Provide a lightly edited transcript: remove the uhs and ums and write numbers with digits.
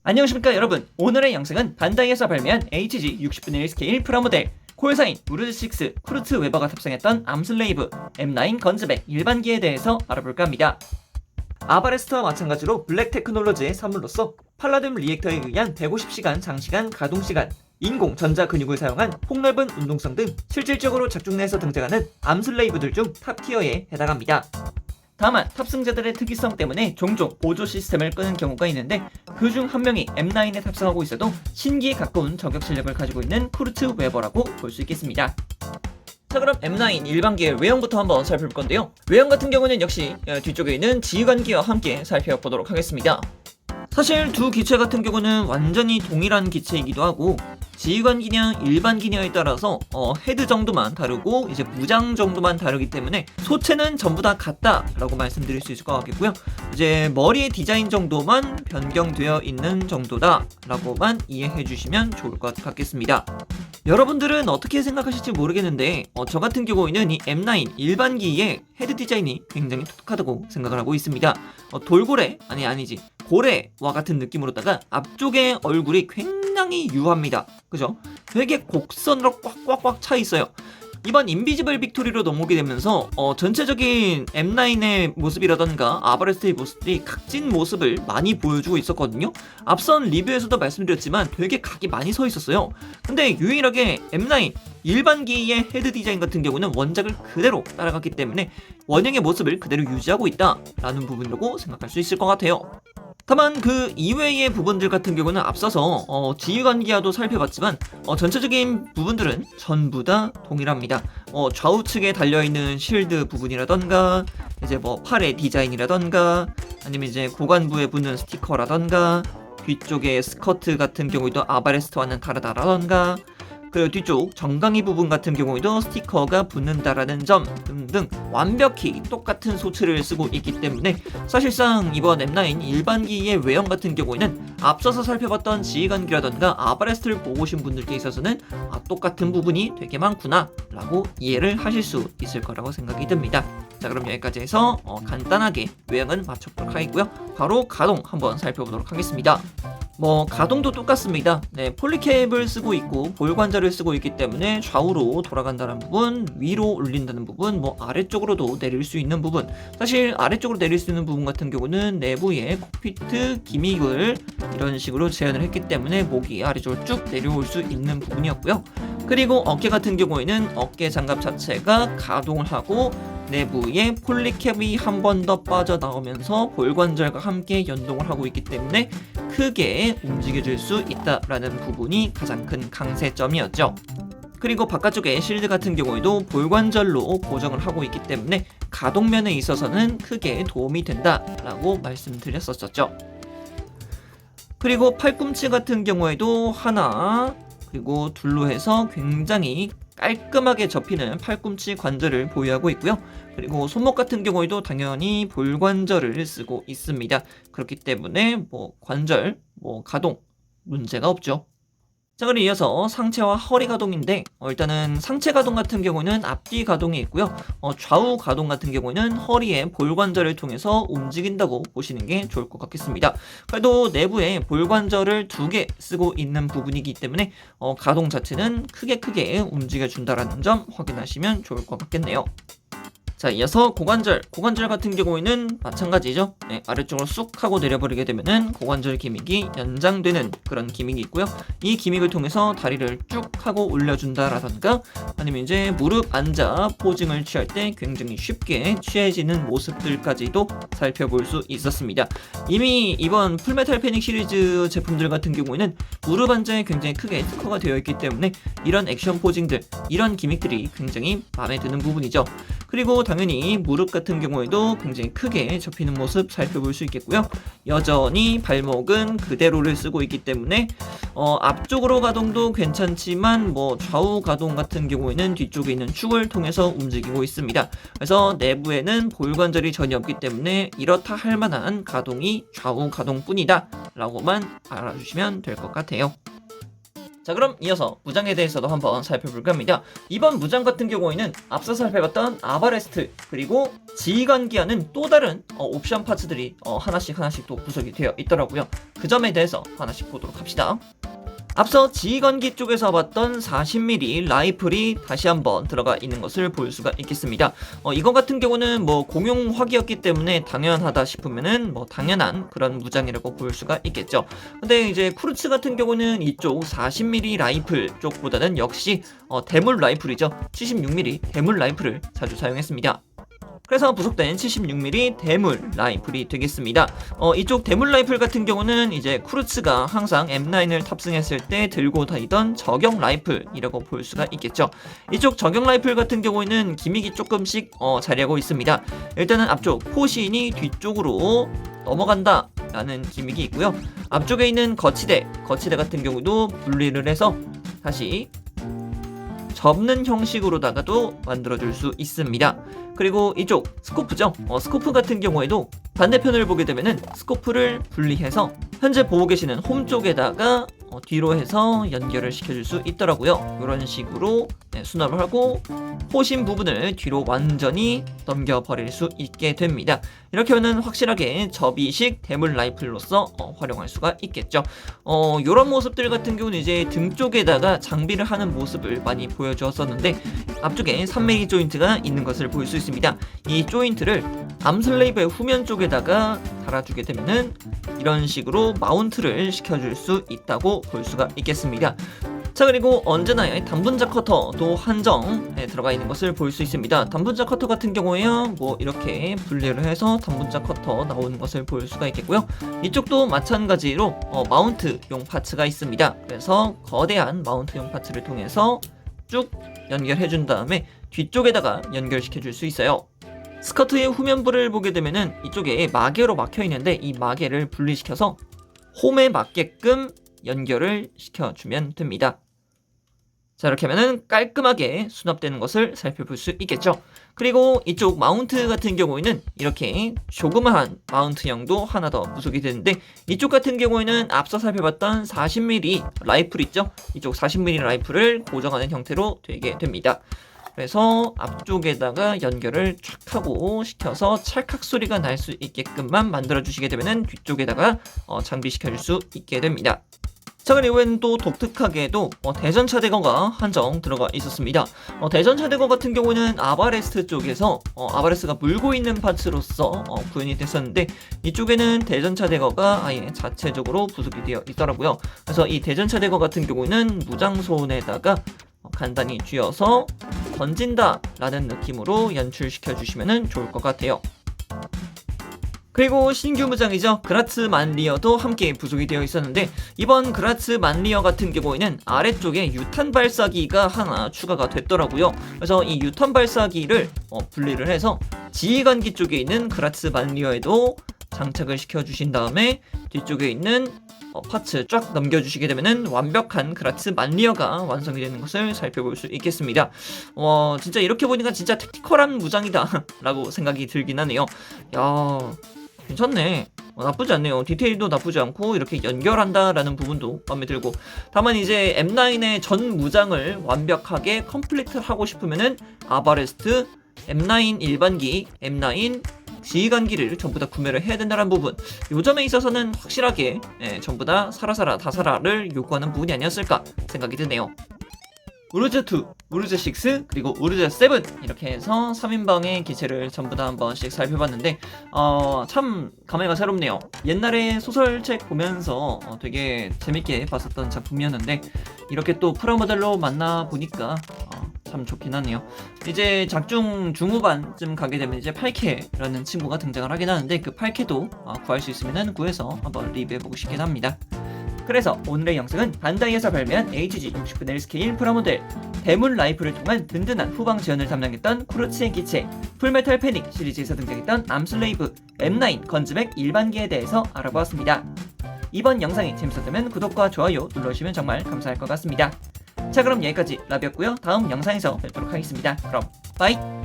안녕하십니까 여러분. 오늘의 영상은 반다이에서 발매한 HG 60분의 1 스케일 프라모델 콜사인 우르드6 쿠르트 웨버가 탑승했던 암슬레이브 M9 건즈백 일반기에 대해서 알아볼까 합니다. 아바레스트와 마찬가지로 블랙 테크놀로지의 산물로서 팔라듐 리액터에 의한 150시간 장시간 가동시간, 인공 전자 근육을 사용한 폭넓은 운동성 등 실질적으로 작중 내에서 등장하는 암슬레이브들 중 탑티어에 해당합니다. 다만 탑승자들의 특이성 때문에 종종 보조 시스템을 끄는 경우가 있는데 그중 한 명이 M9에 탑승하고 있어도 신기에 가까운 저격 실력을 가지고 있는 쿠르트 웨버라고 볼 수 있겠습니다. 자, 그럼 M9 일반기의 외형부터 한번 살펴볼 건데요. 외형 같은 경우는 역시 뒤쪽에 있는 지휘관기와 함께 살펴보도록 하겠습니다. 사실 두 기체 같은 경우는 완전히 동일한 기체이기도 하고 지휘관기냐 일반기냐에 따라서 헤드 정도만 다르고 이제 무장 정도만 다르기 때문에 소체는 전부 다 같다라고 말씀드릴 수 있을 것 같겠고요. 이제 머리의 디자인 정도만 변경되어 있는 정도다라고만 이해해 주시면 좋을 것 같겠습니다. 여러분들은 어떻게 생각하실지 모르겠는데 저 같은 경우에는 이 M9 일반기의 헤드 디자인이 굉장히 독특하다고 생각을 하고 있습니다. 돌고래 아니지 고래와 같은 느낌으로다가 앞쪽에 얼굴이 굉장히 유합니다. 그죠? 되게 곡선으로 꽉꽉꽉 차 있어요. 이번 인비지블 빅토리로 넘어오게 되면서 전체적인 M9의 모습이라던가 아바레스트의 모습들이 각진 모습을 많이 보여주고 있었거든요. 앞선 리뷰에서도 말씀드렸지만 되게 각이 많이 서 있었어요. 근데 유일하게 M9 일반기의 헤드 디자인 같은 경우는 원작을 그대로 따라갔기 때문에 원형의 모습을 그대로 유지하고 있다라는 부분이라고 생각할 수 있을 것 같아요. 다만 그 이외의 부분들 같은 경우는 앞서서 지휘관기와도 살펴봤지만 전체적인 부분들은 전부 다 동일합니다. 좌우측에 달려있는 쉴드 부분이라던가 이제 뭐 팔의 디자인이라던가 아니면 이제 고관부에 붙는 스티커라던가 뒤쪽에 스커트 같은 경우에도 아바레스트와는 다르다라던가 그리고 뒤쪽 정강이 부분 같은 경우에도 스티커가 붙는다라는 점 등등 완벽히 똑같은 소체를 쓰고 있기 때문에 사실상 이번 M9 일반기의 외형 같은 경우에는 앞서서 살펴봤던 지휘관기라던가 아바레스트를 보고 오신 분들께 있어서는 똑같은 부분이 되게 많구나 라고 이해를 하실 수 있을 거라고 생각이 듭니다. 자, 그럼 여기까지 해서 간단하게 외형은 맞춰보도록 하겠고요. 바로 가동 한번 살펴보도록 하겠습니다. 가동도 똑같습니다. 네, 폴리캡을 쓰고 있고 볼관절을 쓰고 있기 때문에 좌우로 돌아간다는 부분, 위로 올린다는 부분, 아래쪽으로도 내릴 수 있는 부분. 사실 아래쪽으로 내릴 수 있는 부분 같은 경우는 내부의 콕피트 기믹을 이런 식으로 제한을 했기 때문에 목이 아래쪽으로 쭉 내려올 수 있는 부분이었고요. 그리고 어깨 같은 경우에는 어깨 장갑 자체가 가동을 하고 내부에 폴리캡이 한 번 더 빠져나오면서 볼관절과 함께 연동을 하고 있기 때문에 크게 움직여질 수 있다라는 부분이 가장 큰 강세점이었죠. 그리고 바깥쪽에 실드 같은 경우에도 볼관절로 고정을 하고 있기 때문에 가동면에 있어서는 크게 도움이 된다라고 말씀드렸었죠. 그리고 팔꿈치 같은 경우에도 하나 그리고 둘로 해서 굉장히 깔끔하게 접히는 팔꿈치 관절을 보유하고 있고요. 그리고 손목 같은 경우에도 당연히 볼관절을 쓰고 있습니다. 그렇기 때문에 관절, 가동 문제가 없죠. 자, 그럼 이어서 상체와 허리 가동인데 일단은 상체 가동 같은 경우는 앞뒤 가동이 있고요. 좌우 가동 같은 경우는 허리의 볼관절을 통해서 움직인다고 보시는 게 좋을 것 같겠습니다. 그래도 내부에 볼관절을 2개 쓰고 있는 부분이기 때문에 가동 자체는 크게 움직여준다라는 점 확인하시면 좋을 것 같겠네요. 자, 이어서 고관절 같은 경우에는 마찬가지죠. 네, 아래쪽으로 쑥 하고 내려버리게 되면은 고관절 기믹이 연장되는 그런 기믹이 있고요. 이 기믹을 통해서 다리를 쭉 하고 올려준다라던가 아니면 이제 무릎 앉아 포징을 취할 때 굉장히 쉽게 취해지는 모습들까지도 살펴볼 수 있었습니다. 이미 이번 풀메탈 패닉 시리즈 제품들 같은 경우에는 무릎 앉아에 굉장히 크게 특화가 되어 있기 때문에 이런 액션 포징들, 이런 기믹들이 굉장히 마음에 드는 부분이죠. 그리고 당연히 무릎 같은 경우에도 굉장히 크게 접히는 모습 살펴볼 수 있겠고요. 여전히 발목은 그대로를 쓰고 있기 때문에 앞쪽으로 가동도 괜찮지만 좌우 가동 같은 경우에는 뒤쪽에 있는 축을 통해서 움직이고 있습니다. 그래서 내부에는 볼관절이 전혀 없기 때문에 이렇다 할 만한 가동이 좌우 가동뿐이다 라고만 알아주시면 될 것 같아요. 자, 그럼 이어서 무장에 대해서도 한번 살펴볼까 합니다. 이번 무장 같은 경우에는 앞서 살펴봤던 아바레스트 그리고 지휘관기와는 또 다른 옵션 파츠들이 하나씩 또 구성이 되어 있더라고요. 그 점에 대해서 하나씩 보도록 합시다. 앞서 지휘관기 쪽에서 봤던 40mm 라이플이 다시 한번 들어가 있는 것을 볼 수가 있겠습니다. 이거 같은 경우는 뭐 공용 화기였기 때문에 당연하다 싶으면은 뭐 당연한 그런 무장이라고 볼 수가 있겠죠. 근데 이제 쿠르츠 같은 경우는 이쪽 40mm 라이플 쪽보다는 역시 대물 라이플이죠. 76mm 대물 라이플을 자주 사용했습니다. 그래서 부속된 76mm 대물 라이플이 되겠습니다. 이쪽 대물 라이플 같은 경우는 이제 쿠르츠가 항상 M9을 탑승했을 때 들고 다니던 저격 라이플이라고 볼 수가 있겠죠. 이쪽 저격 라이플 같은 경우에는 기믹이 조금씩 자리하고 있습니다. 일단은 앞쪽 포신이 뒤쪽으로 넘어간다 라는 기믹이 있고요. 앞쪽에 있는 거치대 같은 경우도 분리를 해서 다시 접는 형식으로다가도 만들어줄 수 있습니다. 그리고 이쪽 스코프죠. 스코프 같은 경우에도 반대편을 보게 되면은 스코프를 분리해서 현재 보고 계시는 홈 쪽에다가 뒤로 해서 연결을 시켜줄 수 있더라고요. 이런 식으로 수납을 하고 호신 부분을 뒤로 완전히 넘겨버릴 수 있게 됩니다. 이렇게 하면 확실하게 접이식 대물 라이플로서 활용할 수가 있겠죠. 이런 모습들 같은 경우는 이제 등 쪽에다가 장비를 하는 모습을 많이 보여주었었는데 앞쪽에 3mm 조인트가 있는 것을 볼 수 있습니다. 이 조인트를 암슬레이브의 후면 쪽에다가 달아주게 되면은 이런 식으로 마운트를 시켜줄 수 있다고 볼 수가 있겠습니다. 자, 그리고 언제나 단분자 커터도 한정에 들어가 있는 것을 볼 수 있습니다. 단분자 커터 같은 경우에요, 뭐 이렇게 분리를 해서 단분자 커터 나오는 것을 볼 수가 있겠고요. 이쪽도 마찬가지로 마운트용 파츠가 있습니다. 그래서 거대한 마운트용 파츠를 통해서 쭉 연결해 준 다음에 뒤쪽에다가 연결시켜 줄 수 있어요. 스커트의 후면부를 보게 되면은 이쪽에 마개로 막혀 있는데 이 마개를 분리시켜서 홈에 맞게끔 연결을 시켜주면 됩니다. 자, 이렇게 하면은 깔끔하게 수납되는 것을 살펴볼 수 있겠죠. 그리고 이쪽 마운트 같은 경우에는 이렇게 조그마한 마운트형도 하나 더 부속이 되는데 이쪽 같은 경우에는 앞서 살펴봤던 40mm 라이플 있죠. 이쪽 40mm 라이플을 고정하는 형태로 되게 됩니다. 그래서 앞쪽에다가 연결을 촥 하고 시켜서 찰칵 소리가 날 수 있게끔만 만들어 주시게 되면은 뒤쪽에다가 장비시켜 줄 수 있게 됩니다. 자, 그리고 또 독특하게도 대전차 대거가 한정 들어가 있었습니다. 대전차 대거 같은 경우는 아바레스트 쪽에서 아바레스트가 물고 있는 파츠로서 구현이 됐었는데 이쪽에는 대전차 대거가 아예 자체적으로 부속이 되어 있더라고요. 그래서 이 대전차 대거 같은 경우는 무장손에다가 간단히 쥐어서 던진다 라는 느낌으로 연출시켜 주시면 좋을 것 같아요. 그리고 신규 무장이죠. 그라츠 만리어도 함께 부속이 되어 있었는데 이번 그라츠 만리어 같은 경우에는 아래쪽에 유탄 발사기가 하나 추가가 됐더라고요. 그래서 이 유탄 발사기를 분리를 해서 지휘관기 쪽에 있는 그라츠 만리어에도 장착을 시켜주신 다음에 뒤쪽에 있는 파츠 쫙 넘겨주시게 되면은 완벽한 그라츠 만리어가 완성이 되는 것을 살펴볼 수 있겠습니다. 진짜 이렇게 보니까 진짜 택티컬한 무장이다 라고 생각이 들긴 하네요. 야, 괜찮네. 나쁘지 않네요. 디테일도 나쁘지 않고 이렇게 연결한다라는 부분도 마음에 들고, 다만 이제 M9의 전 무장을 완벽하게 컴플리트 하고 싶으면은 아바레스트, M9 일반기, M9 지휘관기를 전부 다 구매를 해야 된다는 부분, 요 점에 있어서는 확실하게 전부 다 사라사라 다사라를 요구하는 부분이 아니었을까 생각이 드네요. 우르즈2, 우르즈6, 그리고 우르즈7 이렇게 해서 3인방의 기체를 전부 다 한 번씩 살펴봤는데 참 감회가 새롭네요. 옛날에 소설책 보면서 되게 재밌게 봤었던 작품이었는데 이렇게 또 프라모델로 만나보니까 참 좋긴 하네요. 이제 작중 중후반쯤 가게 되면 이제 8K라는 친구가 등장을 하긴 하는데 그 8K도 구할 수 있으면 구해서 한번 리뷰해보고 싶긴 합니다. 그래서 오늘의 영상은 반다이에서 발매한 HG 60분의 스케일 프라모델 대물 라이플을 통한 든든한 후방 지원을 담당했던 쿠르츠의 기체, 풀메탈 패닉 시리즈에서 등장했던 암슬레이브, M9 건즈백 일반기에 대해서 알아보았습니다. 이번 영상이 재밌었다면 구독과 좋아요 눌러주시면 정말 감사할 것 같습니다. 자, 그럼 여기까지 라비였고요. 다음 영상에서 뵙도록 하겠습니다. 그럼 빠이!